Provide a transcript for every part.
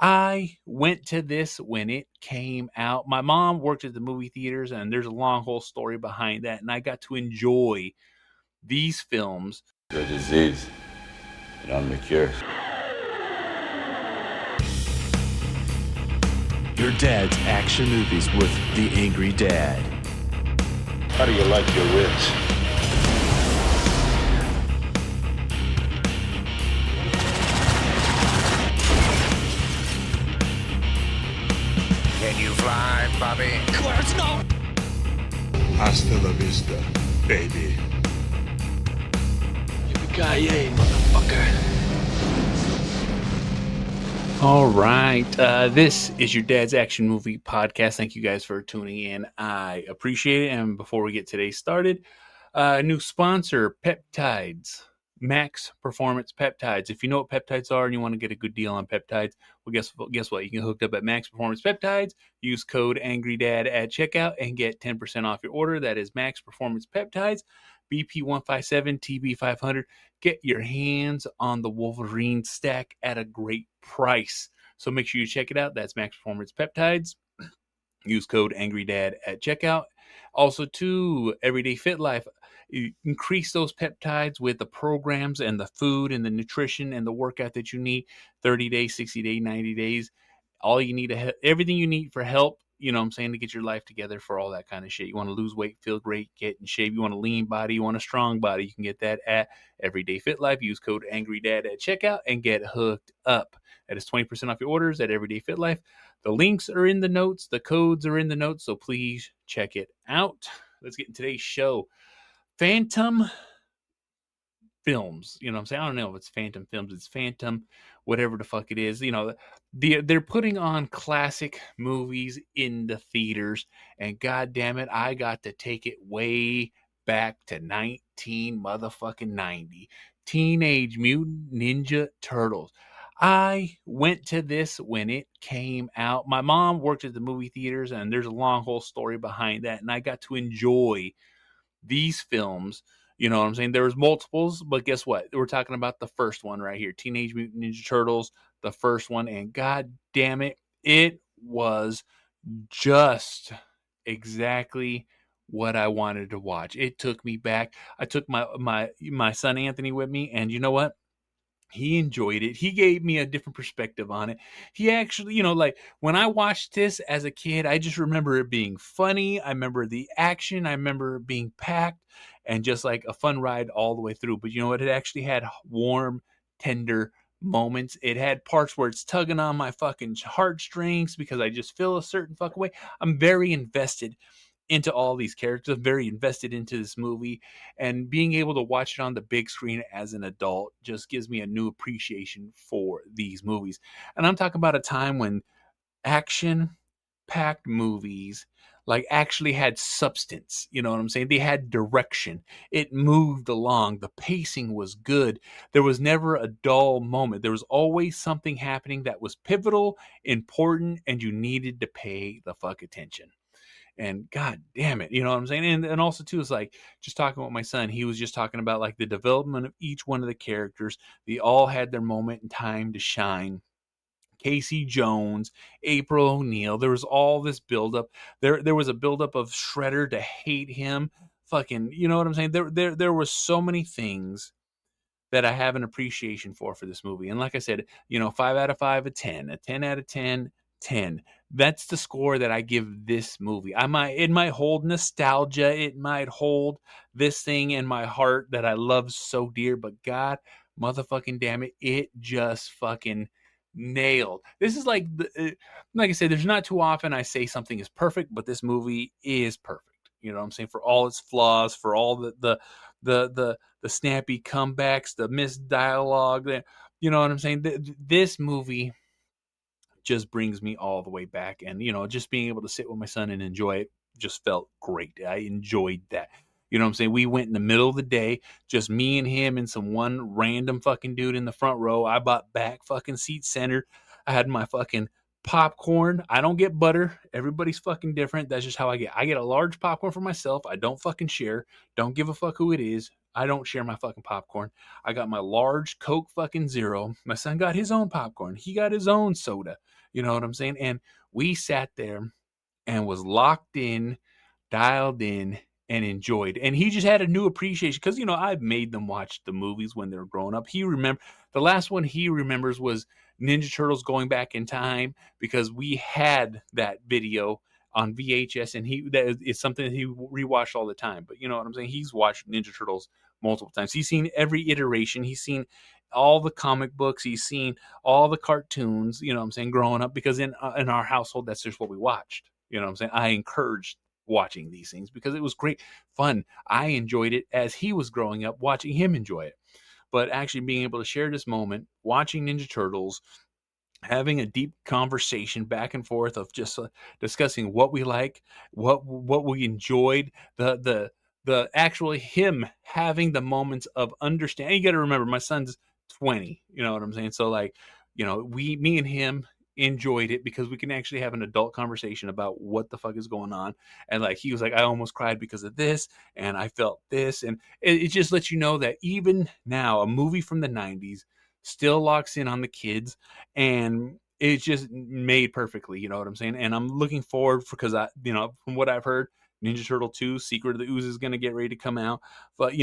I went to this when it came out. My mom worked at the movie theaters, and there's a long whole story behind that. And I got to enjoy these films. The disease, and I'm the cure. Your dad's action movies with the Angry Dad. How do you like your ribs? Can you fly, Bobby? Clarence, no! Hasta la vista, baby. Yippee-ki-yay, motherfucker. All right. This is your dad's action movie podcast. Thank you guys for tuning in. I appreciate it. And before we get today started, new sponsor, Peptides. Max Performance Peptides. If you know what peptides are and you want to get a good deal on peptides, well, guess what? You can hook up at Max Performance Peptides. Use code AngryDad at checkout and get 10% off your order. That is Max Performance Peptides, BP157, TB500. Get your hands on the Wolverine stack at a great price. So make sure you check it out. That's Max Performance Peptides. Use code AngryDad at checkout. Also, too, Everyday Fit Life. You increase those peptides with the programs and the food and the nutrition and the workout that you need. 30 days, 60 days, 90 days. All you need, everything you need for help, you know what I'm saying, to get your life together for all that kind of shit. You want to lose weight, feel great, get in shape. You want a lean body, you want a strong body. You can get that at Everyday Fit Life. Use code AngryDad at checkout and get hooked up. That is 20% off your orders at Everyday Fit Life. The links are in the notes. The codes are in the notes. So please check it out. Let's get in today's show. Phantom Films. You know what I'm saying? I don't know if it's Phantom Films. It's Phantom, whatever the fuck it is. You know, they're putting on classic movies in the theaters. And God damn it, I got to take it way back to 1990. Teenage Mutant Ninja Turtles. I went to this when it came out. My mom worked at the movie theaters, and there's a long whole story behind that. And I got to enjoy these films. You know what I'm saying? There was multiples, but guess what? We're talking about the first one right here, Teenage Mutant Ninja Turtles, the first one. And God damn it, it was just exactly what I wanted to watch. It took me back. I took my son Anthony with me, and you know what? He enjoyed it. He gave me a different perspective on it. He actually, you know, like when I watched this as a kid, I just remember it being funny. I remember the action. I remember it being packed and just like a fun ride all the way through. But you know what? It actually had warm, tender moments. It had parts where it's tugging on my fucking heartstrings because I just feel a certain fucking way. I'm very invested into all these characters, very invested into this movie, and being able to watch it on the big screen as an adult just gives me a new appreciation for these movies. And I'm talking about a time when action packed movies like actually had substance. You know what I'm saying? They had direction. It moved along. The pacing was good. There was never a dull moment. There was always something happening that was pivotal, important, and you needed to pay the fuck attention. And God damn it, you know what I'm saying? And also too, it's like just talking with my son, he was just talking about like the development of each one of the characters. They all had their moment in time to shine. Casey Jones, April O'Neil, there was all this buildup. There was a buildup of Shredder to hate him. Fucking, you know what I'm saying? There was so many things that I have an appreciation for this movie. And like I said, you know, 5 out of 5, a 10 out of 10, 10. That's the score that I give this movie. It might hold nostalgia. It might hold this thing in my heart that I love so dear, but God motherfucking damn it, it just fucking nailed. This is like like I said, there's not too often I say something is perfect, but this movie is perfect. You know what I'm saying? For all its flaws, for all the snappy comebacks, the missed dialogue, you know what I'm saying? This movie just brings me all the way back. And, you know, just being able to sit with my son and enjoy it just felt great. I enjoyed that. You know what I'm saying? We went in the middle of the day, just me and him and some one random fucking dude in the front row. I bought back fucking seat center. I had my fucking popcorn. I don't get butter. Everybody's fucking different. That's just how I get. I get a large popcorn for myself. I don't fucking share. Don't give a fuck who it is. I don't share my fucking popcorn. I got my large Coke fucking Zero. My son got his own popcorn. He got his own soda. You know what I'm saying? And we sat there and was locked in, dialed in, and enjoyed. And he just had a new appreciation because, I've made them watch the movies when they were growing up. The last one he remembers was Ninja Turtles Going Back in Time, because we had that video on VHS, and that is something that he rewatched all the time. But you know what I'm saying? He's watched Ninja Turtles multiple times. He's seen every iteration. He's seen all the comic books. He's seen all the cartoons. You know what I'm saying? Growing up, because in our household, that's just what we watched. You know what I'm saying? I encouraged watching these things because it was great fun. I enjoyed it as he was growing up, watching him enjoy it. But actually being able to share this moment, watching Ninja Turtles, having a deep conversation back and forth of just discussing what we like, what we enjoyed, the actually him having the moments of understanding. You got to remember, my son's 20. You know what I'm saying? So like, me and him enjoyed it because we can actually have an adult conversation about what the fuck is going on. And like, he was like, I almost cried because of this, and I felt this, and it just lets you know that even now, a movie from the 90s still locks in on the kids, and it's just made perfectly. You know what I'm saying? And I'm looking forward because from what I've heard, Ninja Turtle 2, Secret of the Ooze is going to get ready to come out. But,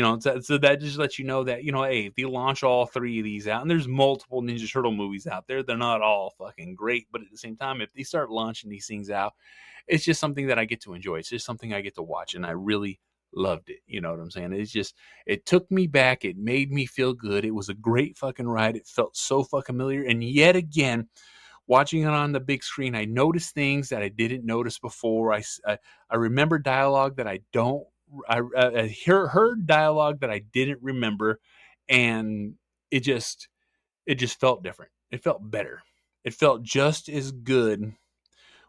so that just lets you know that, hey, if they launch all three of these out, and there's multiple Ninja Turtle movies out there, they're not all fucking great. But at the same time, if they start launching these things out, it's just something that I get to enjoy. It's just something I get to watch. And I really loved it. You know what I'm saying? It took me back. It made me feel good. It was a great fucking ride. It felt so fucking familiar. And yet again, watching it on the big screen, I noticed things that I didn't notice before. I remember dialogue that I heard dialogue that I didn't remember, and it just felt different. It felt better. It felt just as good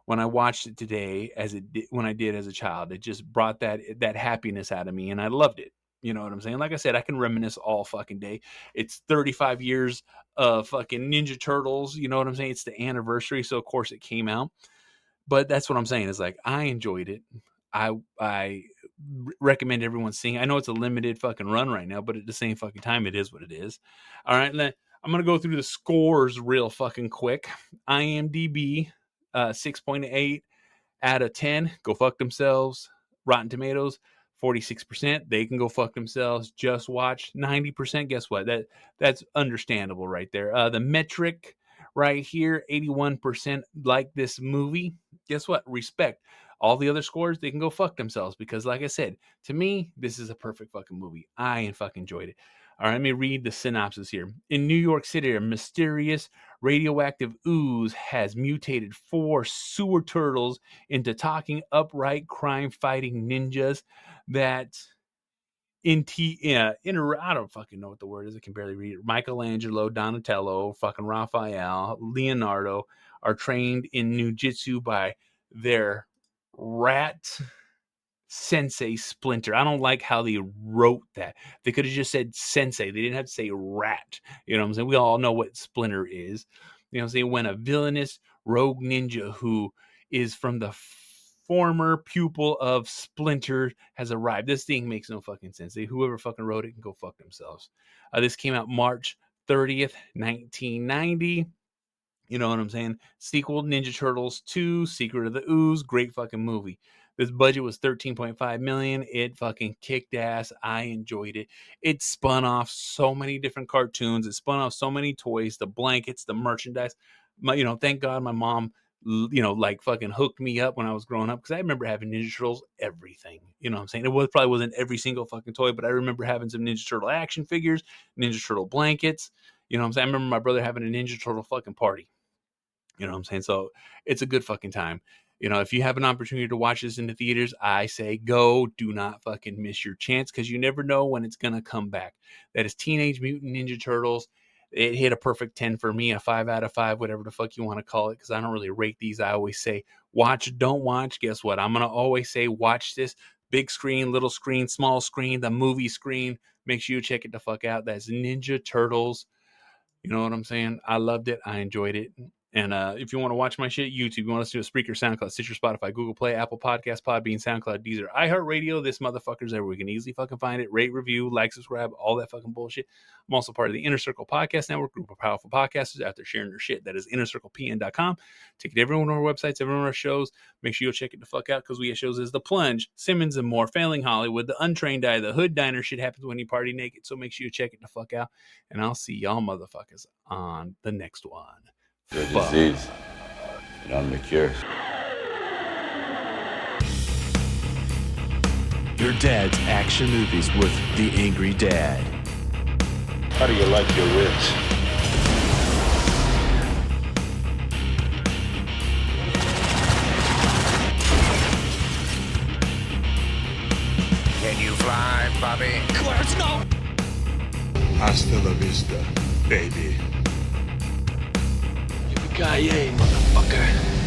when I watched it today as it did when I did as a child. It just brought that happiness out of me, and I loved it. You know what I'm saying? Like I said, I can reminisce all fucking day. It's 35 years of fucking Ninja Turtles. You know what I'm saying? It's the anniversary, so of course it came out. But that's what I'm saying is like, I enjoyed it. I recommend everyone seeing. I know it's a limited fucking run right now, but at the same fucking time, it is what it is. All right, I'm gonna go through the scores real fucking quick. IMDb, 6.8 out of 10. Go fuck themselves. Rotten Tomatoes, 46%. They can go fuck themselves. Just Watch, 90%. Guess what? That's understandable right there. The metric right here, 81% like this movie. Guess what? Respect. All the other scores, they can go fuck themselves because, like I said, to me, this is a perfect fucking movie. I fucking enjoyed it. All right, let me read the synopsis here. In New York City, a mysterious radioactive ooze has mutated 4 sewer turtles into talking, upright, crime-fighting ninjas that I don't fucking know what the word is. I can barely read it. Michelangelo, Donatello, fucking Raphael, Leonardo are trained in ninjutsu by their rat sensei Splinter. I don't like how they wrote that. They could have just said sensei. They didn't have to say rat. You know what I'm saying? We all know what Splinter is. You know what I'm saying? When a villainous rogue ninja who is from the former pupil of Splinter has arrived. This thing makes no fucking sense. Whoever fucking wrote it can go fuck themselves. This came out March 30th, 1990. You know what I'm saying? Sequel Ninja Turtles 2, Secret of the Ooze, great fucking movie. This budget was 13.5 million. It fucking kicked ass. I enjoyed it. It spun off so many different cartoons. It spun off so many toys, the blankets, the merchandise. Thank God my mom, like fucking hooked me up when I was growing up because I remember having Ninja Turtles everything. You know what I'm saying? Probably wasn't every single fucking toy, but I remember having some Ninja Turtle action figures, Ninja Turtle blankets. You know what I'm saying? I remember my brother having a Ninja Turtle fucking party. You know what I'm saying? So it's a good fucking time. If you have an opportunity to watch this in the theaters, I say go. Do not fucking miss your chance because you never know when it's going to come back. That is Teenage Mutant Ninja Turtles. It hit a perfect 10 for me, a 5 out of 5, whatever the fuck you want to call it, because I don't really rate these. I always say watch, don't watch. Guess what? I'm going to always say watch this. Big screen, little screen, small screen, the movie screen. Make sure you check it the fuck out. That's Ninja Turtles. You know what I'm saying? I loved it. I enjoyed it. And if you want to watch my shit, YouTube. You want to listen to a Spreaker, SoundCloud, Stitcher, Spotify, Google Play, Apple Podcasts, Podbean, SoundCloud, Deezer, iHeartRadio. This motherfucker's everywhere. We can easily fucking find it. Rate, review, like, subscribe, all that fucking bullshit. I'm also part of the Inner Circle Podcast Network, group of powerful podcasters out there sharing their shit. That is innercirclepn.com. Take it to everyone on our websites, everyone on our shows. Make sure you check it the fuck out because we have shows as The Plunge, Simmons and More, Failing Hollywood, The Untrained Eye, The Hood Diner. Shit happens when you party naked. So make sure you check it the fuck out. And I'll see y'all motherfuckers on the next one. Your disease. And I'm the cure. Your dad's action movies with the Angry Dad. How do you like your ribs? Can you fly, Bobby? Clarence, no! Hasta la vista, baby. Yippee-ki-yay, motherfucker.